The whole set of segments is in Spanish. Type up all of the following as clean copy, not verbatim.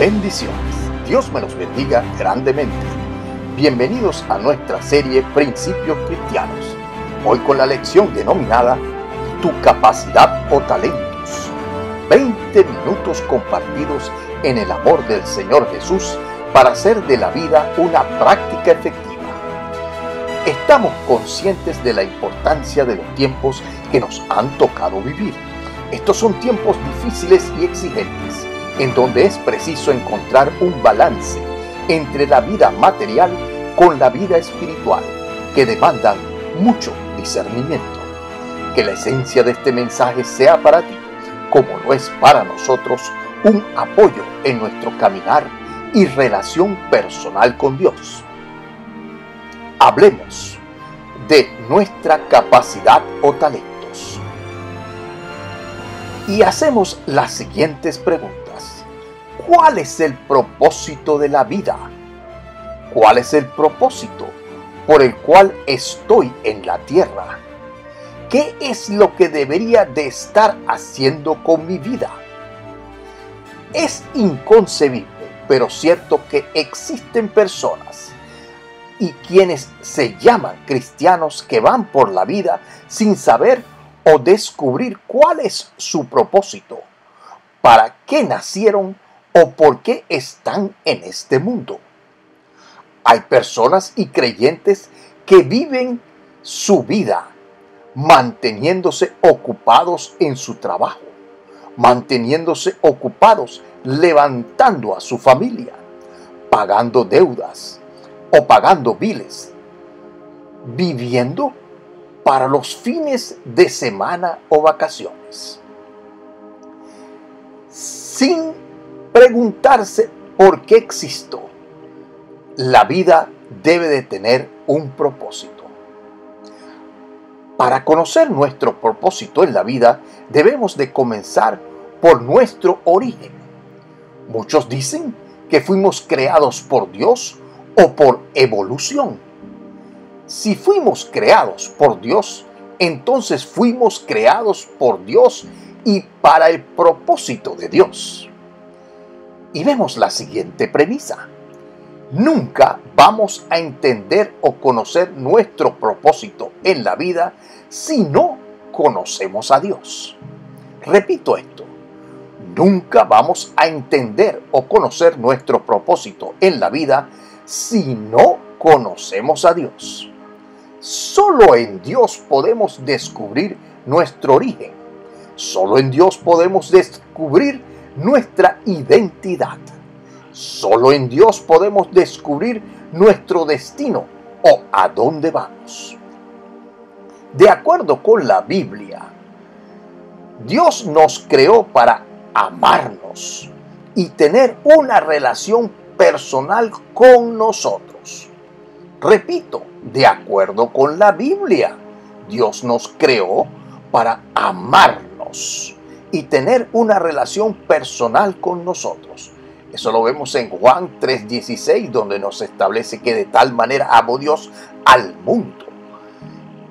Bendiciones. Dios me los bendiga grandemente. Bienvenidos a nuestra serie Principios Cristianos. Hoy con la lección denominada Tu capacidad o talentos. 20 minutos compartidos en el amor del Señor Jesús para hacer de la vida una práctica efectiva. Estamos conscientes de la importancia de los tiempos que nos han tocado vivir. Estos son tiempos difíciles y exigentes, en donde es preciso encontrar un balance entre la vida material con la vida espiritual, que demandan mucho discernimiento. Que la esencia de este mensaje sea para ti, como lo es para nosotros, un apoyo en nuestro caminar y relación personal con Dios. Hablemos de nuestra capacidad o talentos. Y hacemos las siguientes preguntas. ¿Cuál es el propósito de la vida? ¿Cuál es el propósito por el cual estoy en la tierra? ¿Qué es lo que debería de estar haciendo con mi vida? Es inconcebible, pero cierto que existen personas y quienes se llaman cristianos que van por la vida sin saber o descubrir cuál es su propósito, para qué nacieron o por qué están en este mundo. Hay personas y creyentes que viven su vida manteniéndose ocupados en su trabajo, manteniéndose ocupados levantando a su familia, pagando deudas o pagando biles, viviendo para los fines de semana o vacaciones, sin preguntarse por qué existo. La vida debe de tener un propósito. Para conocer nuestro propósito en la vida, debemos de comenzar por nuestro origen. Muchos dicen que fuimos creados por Dios o por evolución. Si fuimos creados por Dios, entonces fuimos creados por Dios y para el propósito de Dios. Y vemos la siguiente premisa. Nunca vamos a entender o conocer nuestro propósito en la vida si no conocemos a Dios. Repito esto. Nunca vamos a entender o conocer nuestro propósito en la vida si no conocemos a Dios. Solo en Dios podemos descubrir nuestro origen. Solo en Dios podemos descubrir nuestra identidad. Solo en Dios podemos descubrir nuestro destino o a dónde vamos. De acuerdo con la Biblia, Dios nos creó para amarnos y tener una relación personal con nosotros. Repito, de acuerdo con la Biblia, Dios nos creó para amarnos y tener una relación personal con nosotros. Eso lo vemos en Juan 3:16, donde nos establece que de tal manera amó Dios al mundo.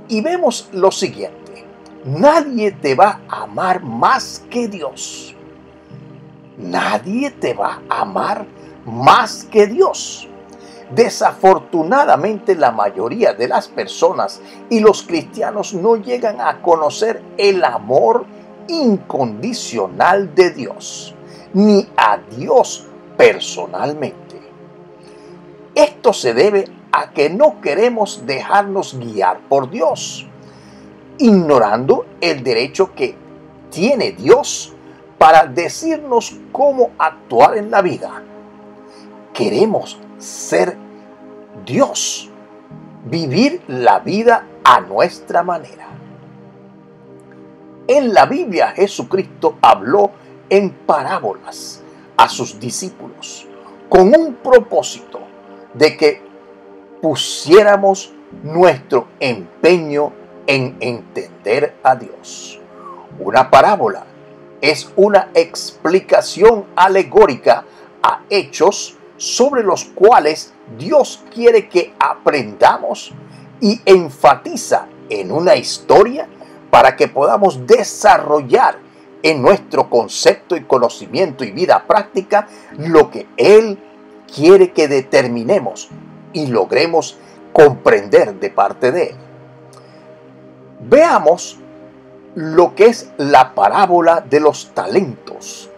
Y vemos lo siguiente: nadie te va a amar más que Dios. Nadie te va a amar más que Dios. Desafortunadamente, la mayoría de las personas y los cristianos no llegan a conocer el amor incondicional de Dios, ni a Dios personalmente. Esto se debe a que no queremos dejarnos guiar por Dios, ignorando el derecho que tiene Dios para decirnos cómo actuar en la vida. Queremos ser Dios, vivir la vida a nuestra manera. En la Biblia, Jesucristo habló en parábolas a sus discípulos con un propósito de que pusiéramos nuestro empeño en entender a Dios. Una parábola es una explicación alegórica a hechos sobre los cuales Dios quiere que aprendamos y enfatiza en una historia para que podamos desarrollar en nuestro concepto y conocimiento y vida práctica lo que Él quiere que determinemos y logremos comprender de parte de Él. Veamos lo que es la parábola de los talentos.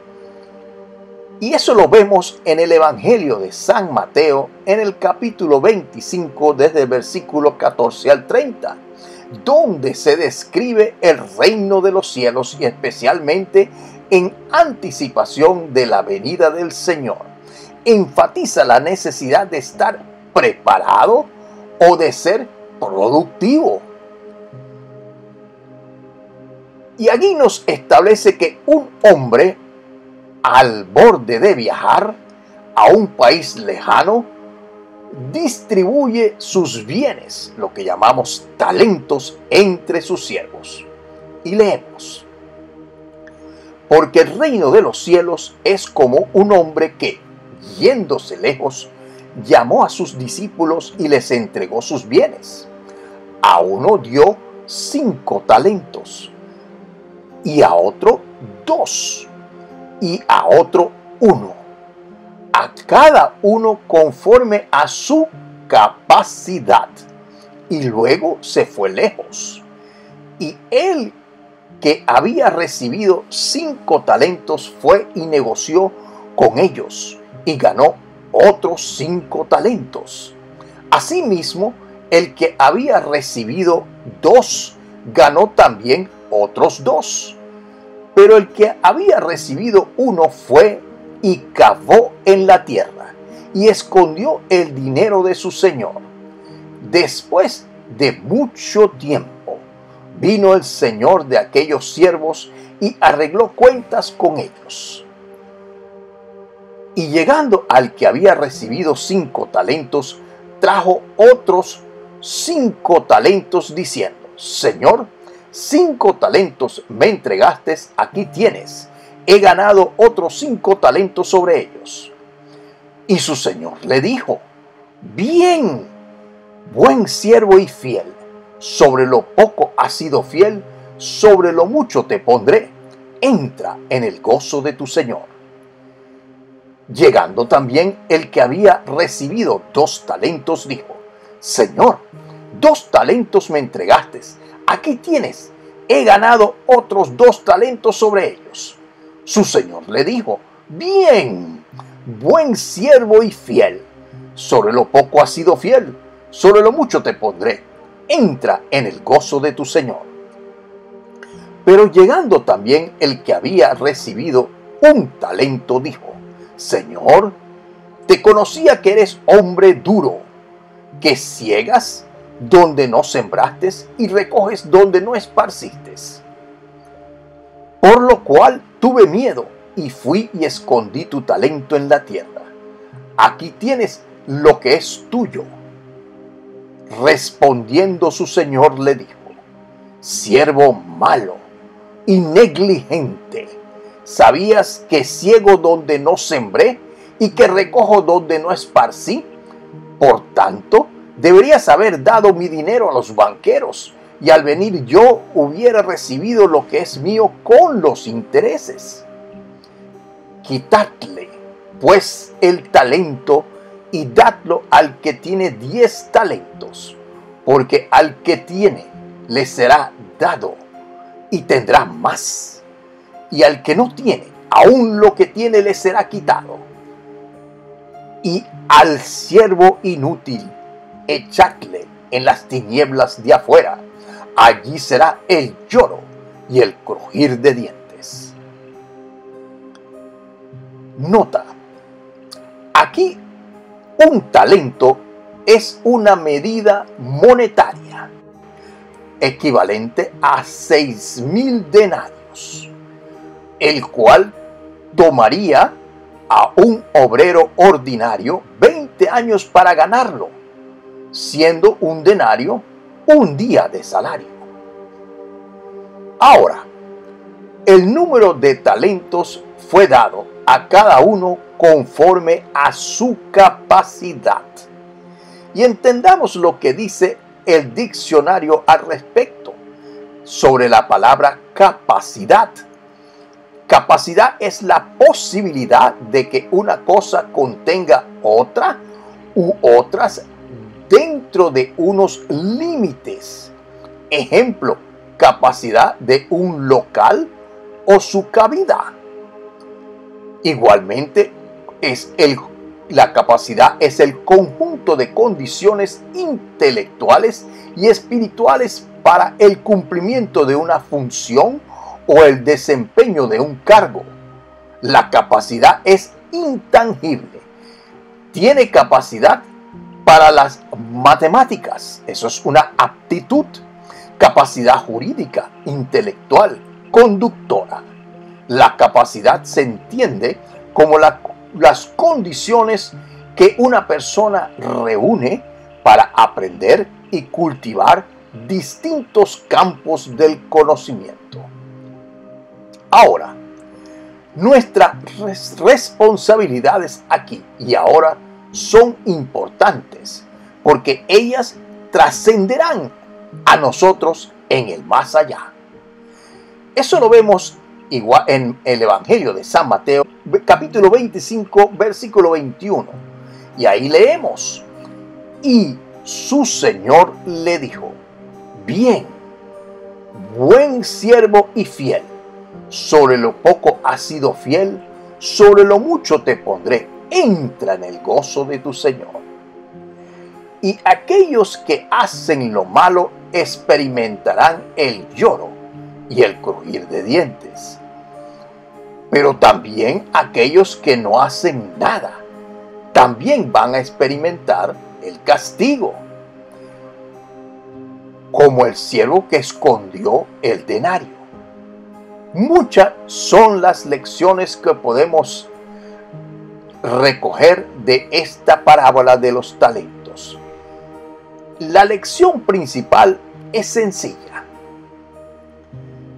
Y eso lo vemos en el Evangelio de San Mateo, en el capítulo 25, desde el versículo 14 al 30, donde se describe el reino de los cielos y especialmente en anticipación de la venida del Señor. Enfatiza la necesidad de estar preparado o de ser productivo. Y allí nos establece que un hombre al borde de viajar a un país lejano distribuye sus bienes, lo que llamamos talentos, entre sus siervos. Y leemos: porque el reino de los cielos es como un hombre que, yéndose lejos, llamó a sus discípulos y les entregó sus bienes. A uno dio 5 talentos, y a otro 2, y a otro 1, a cada uno conforme a su capacidad. Y luego se fue lejos. Y él que había recibido 5 talentos fue y negoció con ellos, y ganó otros 5 talentos. Asimismo, el que había recibido 2 ganó también otros 2. Pero el que había recibido 1 fue y cavó en la tierra y escondió el dinero de su señor. Después de mucho tiempo, vino el señor de aquellos siervos y arregló cuentas con ellos. Y llegando al que había recibido 5 talentos, trajo otros 5 talentos diciendo: Señor, 5 talentos me entregaste, aquí tienes, he ganado otros 5 talentos sobre ellos. Y su señor le dijo: bien, buen siervo y fiel, sobre lo poco has sido fiel, sobre lo mucho te pondré, entra en el gozo de tu señor. Llegando también el que había recibido 2 talentos, dijo: Señor, 2 talentos me entregaste, aquí tienes, he ganado otros 2 talentos sobre ellos. Su señor le dijo: bien, buen siervo y fiel, sobre lo poco has sido fiel, sobre lo mucho te pondré, entra en el gozo de tu señor. Pero llegando también el que había recibido 1 talento, dijo: Señor, te conocía que eres hombre duro, que ciegas donde no sembraste y recoges donde no esparciste. Por lo cual tuve miedo y fui y escondí tu talento en la tierra. Aquí tienes lo que es tuyo. Respondiendo su señor le dijo: siervo malo y negligente, ¿sabías que ciego donde no sembré y que recojo donde no esparcí? Por tanto, deberías haber dado mi dinero a los banqueros, y al venir yo hubiera recibido lo que es mío con los intereses. Quitadle, pues, el talento y dadlo al que tiene 10 talentos, porque al que tiene le será dado y tendrá más, y al que no tiene, aún lo que tiene le será quitado. Y al siervo inútil echadle en las tinieblas de afuera, allí será el lloro y el crujir de dientes. Nota, aquí un talento es una medida monetaria equivalente a 6,000 denarios, el cual tomaría a un obrero ordinario 20 años para ganarlo, siendo un denario un día de salario. Ahora, el número de talentos fue dado a cada uno conforme a su capacidad. Y entendamos lo que dice el diccionario al respecto sobre la palabra capacidad. Capacidad es la posibilidad de que una cosa contenga otra u otras dentro de unos límites. Ejemplo, capacidad de un local o su cavidad. Igualmente, la capacidad es el conjunto de condiciones intelectuales y espirituales para el cumplimiento de una función o el desempeño de un cargo. La capacidad es intangible. Tiene capacidad para las matemáticas. Eso es una aptitud. Capacidad jurídica, intelectual, conductora. La capacidad se entiende como las condiciones que una persona reúne para aprender y cultivar distintos campos del conocimiento. Ahora, nuestras responsabilidades aquí y ahora son importantes porque ellas trascenderán a nosotros en el más allá. Eso lo vemos igual en el Evangelio de San Mateo, capítulo 25, versículo 21. Y ahí leemos: y su Señor le dijo: bien, buen siervo y fiel, sobre lo poco has sido fiel, sobre lo mucho te pondré, entra en el gozo de tu Señor. Y aquellos que hacen lo malo experimentarán el lloro y el crujir de dientes. Pero también aquellos que no hacen nada, también van a experimentar el castigo, como el siervo que escondió el denario. Muchas son las lecciones que podemos recoger de esta parábola de los talentos. La lección principal es sencilla: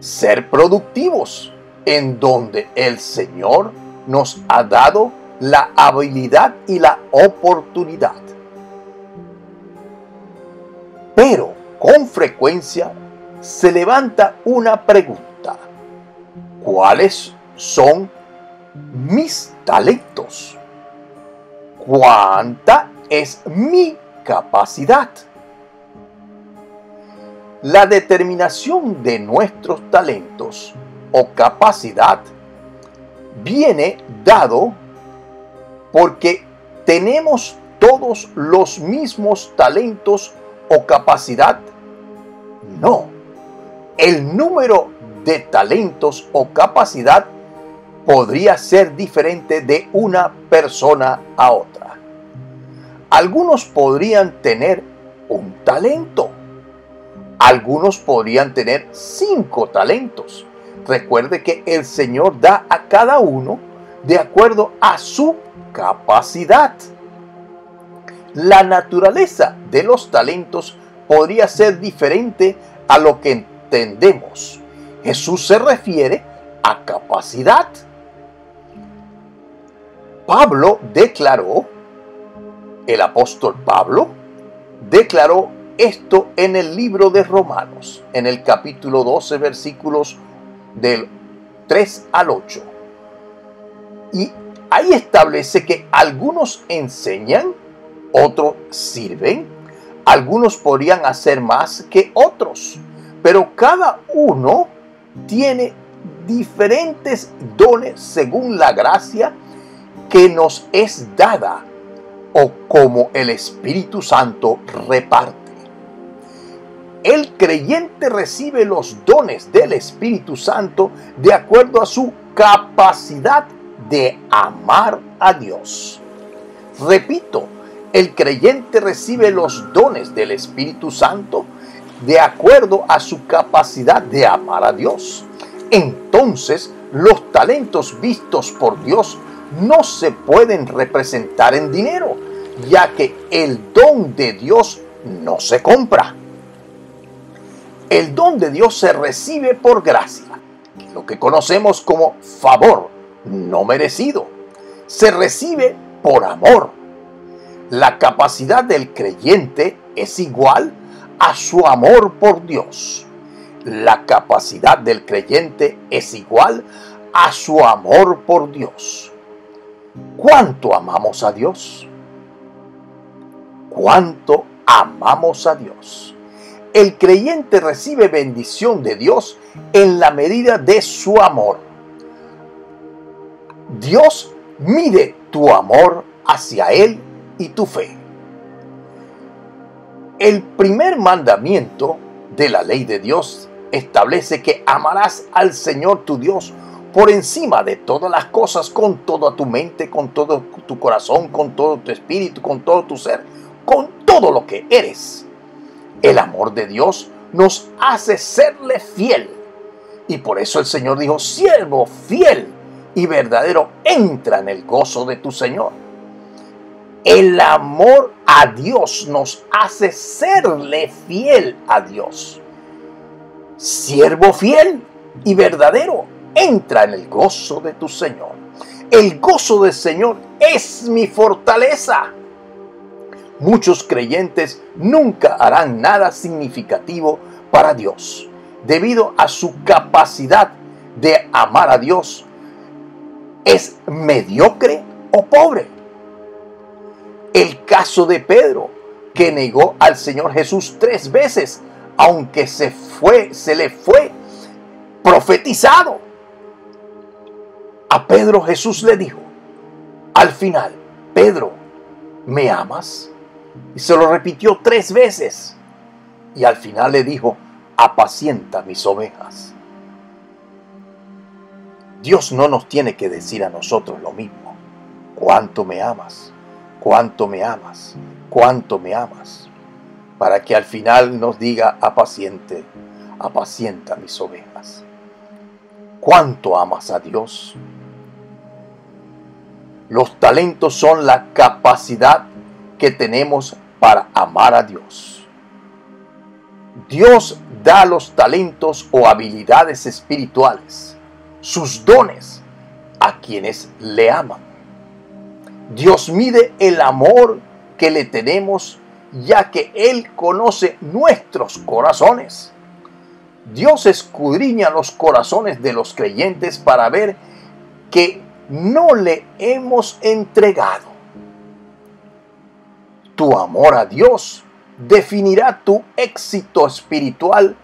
ser productivos en donde el Señor nos ha dado la habilidad y la oportunidad. Pero con frecuencia se levanta una pregunta: ¿cuáles son mis talentos? ¿Cuánta es mi capacidad? La determinación de nuestros talentos o capacidad viene dado porque tenemos todos los mismos talentos o capacidad. No, el número de talentos o capacidad podría ser diferente de una persona a otra. Algunos podrían tener un talento. Algunos podrían tener 5 talentos. Recuerde que el Señor da a cada uno de acuerdo a su capacidad. La naturaleza de los talentos podría ser diferente a lo que entendemos. Jesús se refiere a capacidad. El apóstol Pablo declaró esto en el libro de Romanos, en el capítulo 12, versículos del 3 al 8. Y ahí establece que algunos enseñan, otros sirven, algunos podrían hacer más que otros, pero cada uno tiene diferentes dones según la gracia que nos es dada o como el Espíritu Santo reparte. El creyente recibe los dones del Espíritu Santo de acuerdo a su capacidad de amar a Dios. Repito, el creyente recibe los dones del Espíritu Santo de acuerdo a su capacidad de amar a Dios. Entonces, los talentos vistos por Dios no se pueden representar en dinero, ya que el don de Dios no se compra. El don de Dios se recibe por gracia, lo que conocemos como favor no merecido. Se recibe por amor. La capacidad del creyente es igual a su amor por Dios. La capacidad del creyente es igual a su amor por Dios. ¿Cuánto amamos a Dios? ¿Cuánto amamos a Dios? El creyente recibe bendición de Dios en la medida de su amor. Dios mide tu amor hacia Él y tu fe. El primer mandamiento de la ley de Dios establece que amarás al Señor tu Dios por encima de todas las cosas, con toda tu mente, con todo tu corazón, con todo tu espíritu, con todo tu ser, con todo lo que eres. El amor de Dios nos hace serle fiel. Y por eso el Señor dijo: siervo fiel y verdadero, entra en el gozo de tu Señor. El amor a Dios nos hace serle fiel a Dios. Siervo fiel y verdadero, entra en el gozo de tu Señor. El gozo del Señor es mi fortaleza. Muchos creyentes nunca harán nada significativo para Dios, debido a su capacidad de amar a Dios. ¿Es mediocre o pobre? El caso de Pedro, que negó al Señor Jesús 3 veces, aunque se le fue profetizado. A Pedro Jesús le dijo al final: Pedro, ¿me amas? Y se lo repitió 3 veces. Y al final le dijo: apacienta mis ovejas. Dios no nos tiene que decir a nosotros lo mismo. ¿Cuánto me amas? ¿Cuánto me amas? ¿Cuánto me amas? Para que al final nos diga: apacienta mis ovejas. ¿Cuánto amas a Dios? Los talentos son la capacidad que tenemos para amar a Dios. Dios da los talentos o habilidades espirituales, sus dones, a quienes le aman. Dios mide el amor que le tenemos, ya que Él conoce nuestros corazones. Dios escudriña los corazones de los creyentes para ver que no le hemos entregado. Tu amor a Dios definirá tu éxito espiritual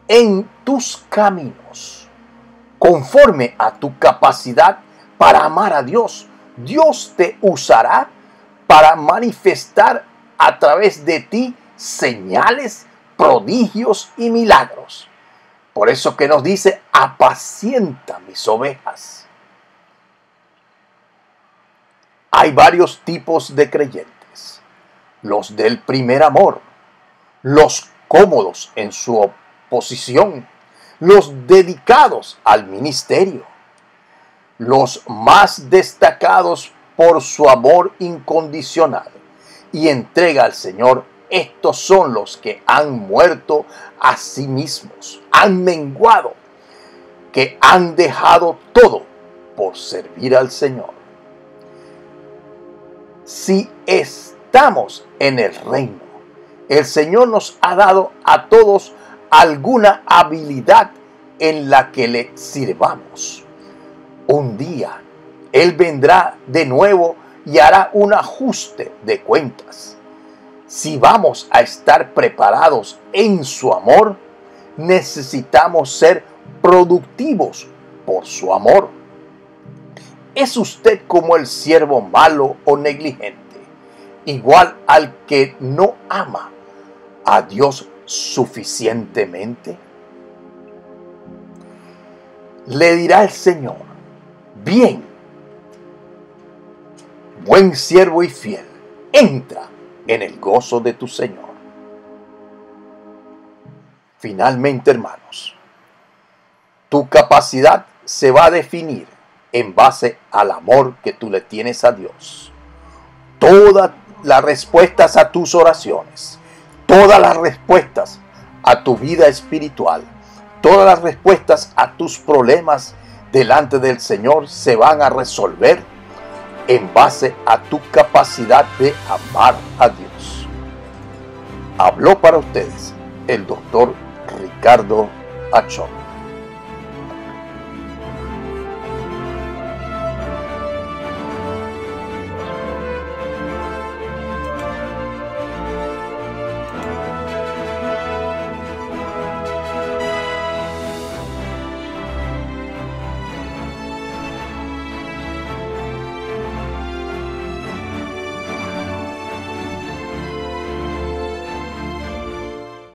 en tus caminos. Conforme a tu capacidad para amar a Dios, Dios te usará para manifestar a través de ti señales, prodigios y milagros. Por eso que nos dice: apacienta mis ovejas. Hay varios tipos de creyentes: los del primer amor, los cómodos en su posición, los dedicados al ministerio, los más destacados por su amor incondicional y entrega al Señor. Estos son los que han muerto a sí mismos, han menguado, que han dejado todo por servir al Señor. Si estamos en el reino, el Señor nos ha dado a todos alguna habilidad en la que le sirvamos. Un día Él vendrá de nuevo y hará un ajuste de cuentas. Si vamos a estar preparados en su amor, necesitamos ser productivos por su amor. ¿Es usted como el siervo malo o negligente, igual al que no ama a Dios suficientemente? Le dirá el Señor: bien, buen siervo y fiel, entra en el gozo de tu Señor. Finalmente, hermanos, tu capacidad se va a definir en base al amor que tú le tienes a Dios. Todas las respuestas a tus oraciones, todas las respuestas a tu vida espiritual, todas las respuestas a tus problemas delante del Señor se van a resolver en base a tu capacidad de amar a Dios. Habló para ustedes el doctor Ricardo Achón.